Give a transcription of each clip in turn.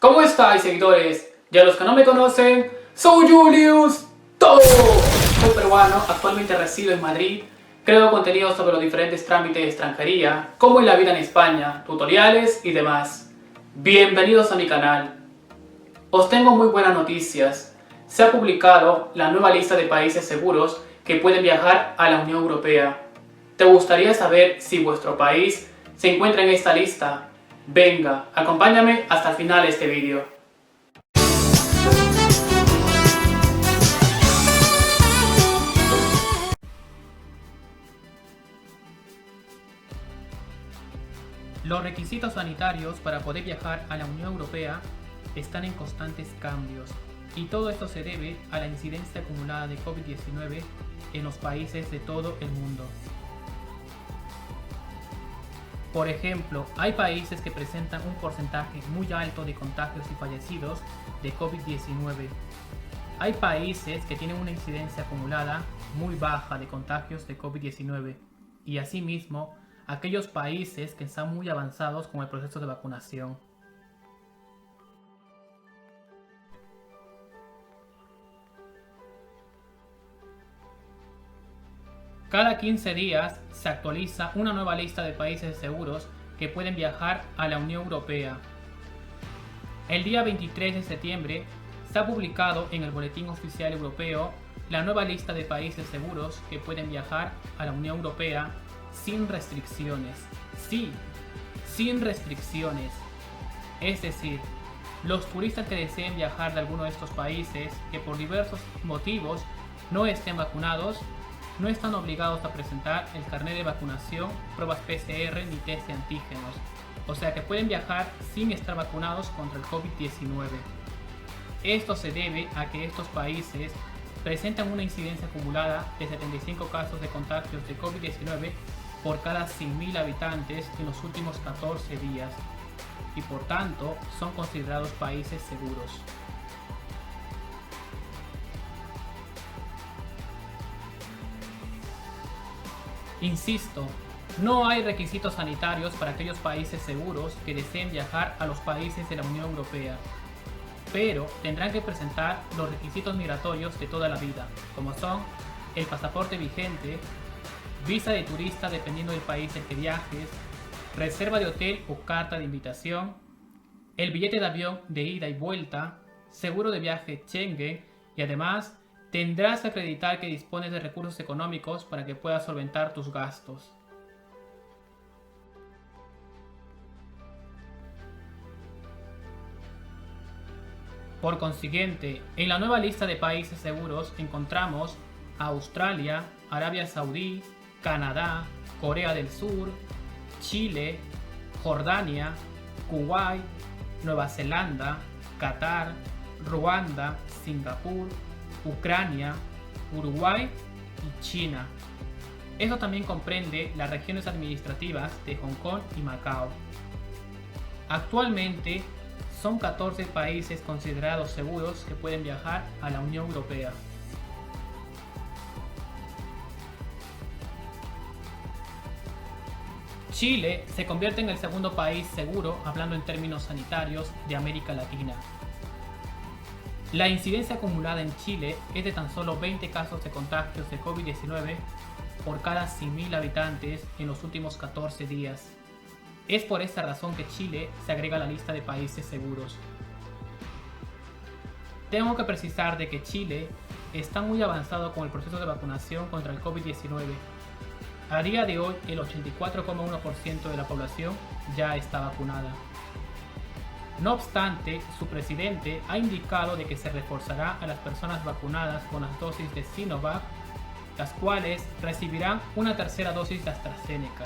¿Cómo estáis, seguidores? Ya los que no me conocen, soy Julius Todo. Soy peruano, actualmente resido en Madrid. Creo contenido sobre los diferentes trámites de extranjería, cómo es la vida en España, tutoriales y demás. Bienvenidos a mi canal. Os tengo muy buenas noticias. Se ha publicado la nueva lista de países seguros que pueden viajar a la Unión Europea. ¿Te gustaría saber si vuestro país se encuentra en esta lista? Venga, acompáñame hasta el final de este vídeo. Los requisitos sanitarios para poder viajar a la Unión Europea están en constantes cambios, y todo esto se debe a la incidencia acumulada de COVID-19 en los países de todo el mundo. Por ejemplo, hay países que presentan un porcentaje muy alto de contagios y fallecidos de COVID-19. Hay países que tienen una incidencia acumulada muy baja de contagios de COVID-19 y asimismo aquellos países que están muy avanzados con el proceso de vacunación. Cada 15 días se actualiza una nueva lista de países seguros que pueden viajar a la Unión Europea. El día 23 de septiembre se ha publicado en el Boletín Oficial Europeo la nueva lista de países seguros que pueden viajar a la Unión Europea sin restricciones. Sí, sin restricciones. Es decir, los turistas que deseen viajar de alguno de estos países que por diversos motivos no estén vacunados no están obligados a presentar el carnet de vacunación, pruebas PCR ni test de antígenos, o sea que pueden viajar sin estar vacunados contra el COVID-19. Esto se debe a que estos países presentan una incidencia acumulada de 75 casos de contagios de COVID-19 por cada 100.000 habitantes en los últimos 14 días y por tanto son considerados países seguros. Insisto, no hay requisitos sanitarios para aquellos países seguros que deseen viajar a los países de la Unión Europea, pero tendrán que presentar los requisitos migratorios de toda la vida, como son el pasaporte vigente, visa de turista dependiendo del país en que viajes, reserva de hotel o carta de invitación, el billete de avión de ida y vuelta, seguro de viaje Schengen y además tendrás que acreditar que dispones de recursos económicos para que puedas solventar tus gastos. Por consiguiente, en la nueva lista de países seguros encontramos a Australia, Arabia Saudí, Canadá, Corea del Sur, Chile, Jordania, Kuwait, Nueva Zelanda, Qatar, Ruanda, Singapur, Ucrania, Uruguay y China. Esto también comprende las regiones administrativas de Hong Kong y Macao. Actualmente son 14 países considerados seguros que pueden viajar a la Unión Europea. Chile se convierte en el segundo país seguro, hablando en términos sanitarios, de América Latina. La incidencia acumulada en Chile es de tan solo 20 casos de contagios de COVID-19 por cada 100.000 habitantes en los últimos 14 días. Es por esta razón que Chile se agrega a la lista de países seguros. Tengo que precisar de que Chile está muy avanzado con el proceso de vacunación contra el COVID-19. A día de hoy, el 84,1% de la población ya está vacunada. No obstante, su presidente ha indicado de que se reforzará a las personas vacunadas con las dosis de Sinovac, las cuales recibirán una tercera dosis de AstraZeneca.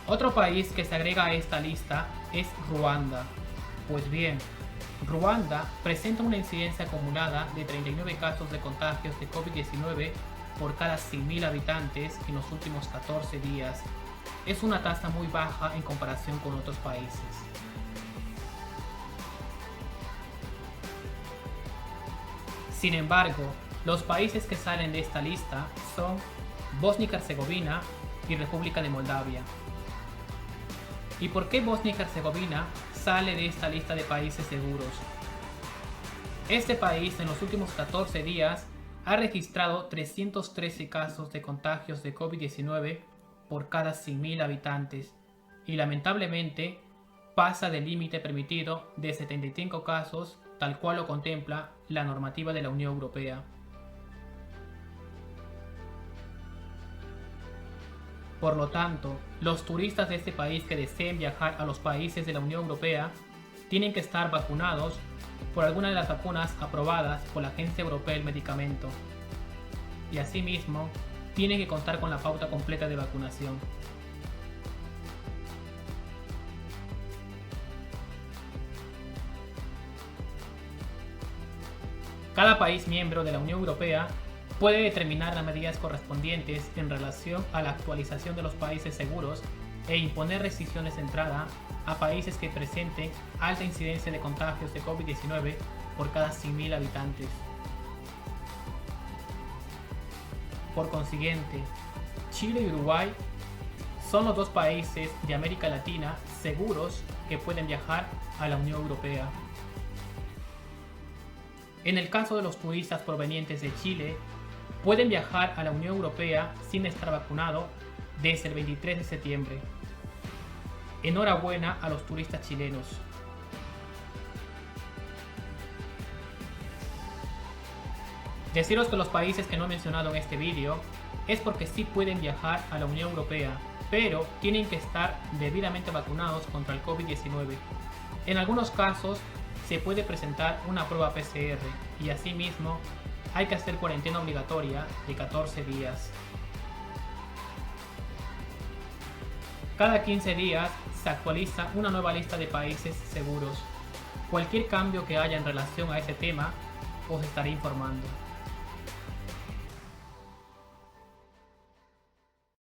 Otro país que se agrega a esta lista es Ruanda. Pues bien, Ruanda presenta una incidencia acumulada de 39 casos de contagios de COVID-19 por cada 100.000 habitantes en los últimos 14 días. Es una tasa muy baja en comparación con otros países. Sin embargo, los países que salen de esta lista son Bosnia y Herzegovina, y República de Moldavia. ¿Y por qué Bosnia y Herzegovina sale de esta lista de países seguros? Este país en los últimos 14 días ha registrado 313 casos de contagios de COVID-19 por cada 100.000 habitantes y lamentablemente pasa del límite permitido de 75 casos tal cual lo contempla la normativa de la Unión Europea. Por lo tanto, los turistas de este país que deseen viajar a los países de la Unión Europea tienen que estar vacunados por alguna de las vacunas aprobadas por la Agencia Europea del Medicamento y asimismo tienen que contar con la pauta completa de vacunación. Cada país miembro de la Unión Europea puede determinar las medidas correspondientes en relación a la actualización de los países seguros e imponer restricciones de entrada a países que presenten alta incidencia de contagios de COVID-19 por cada 100.000 habitantes. Por consiguiente, Chile y Uruguay son los dos países de América Latina seguros que pueden viajar a la Unión Europea. En el caso de los turistas provenientes de Chile, pueden viajar a la Unión Europea sin estar vacunado desde el 23 de septiembre. Enhorabuena a los turistas chilenos. Deciros que los países que no he mencionado en este vídeo es porque sí pueden viajar a la Unión Europea, pero tienen que estar debidamente vacunados contra el COVID-19. En algunos casos se puede presentar una prueba PCR y asimismo hay que hacer cuarentena obligatoria de 14 días. Cada 15 días se actualiza una nueva lista de países seguros. Cualquier cambio que haya en relación a ese tema os estaré informando.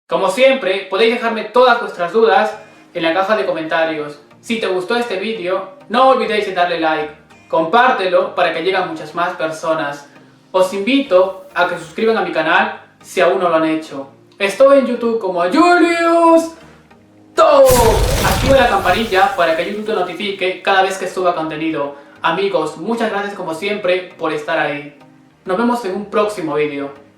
Como siempre, podéis dejarme todas vuestras dudas en la caja de comentarios. Si te gustó este vídeo, no olvidéis de darle like, compártelo para que lleguen muchas más personas. Os invito a que se suscriban a mi canal si aún no lo han hecho. Estoy en YouTube como Julius Top. Activa la campanilla para que YouTube te notifique cada vez que suba contenido. Amigos, muchas gracias como siempre por estar ahí. Nos vemos en un próximo vídeo.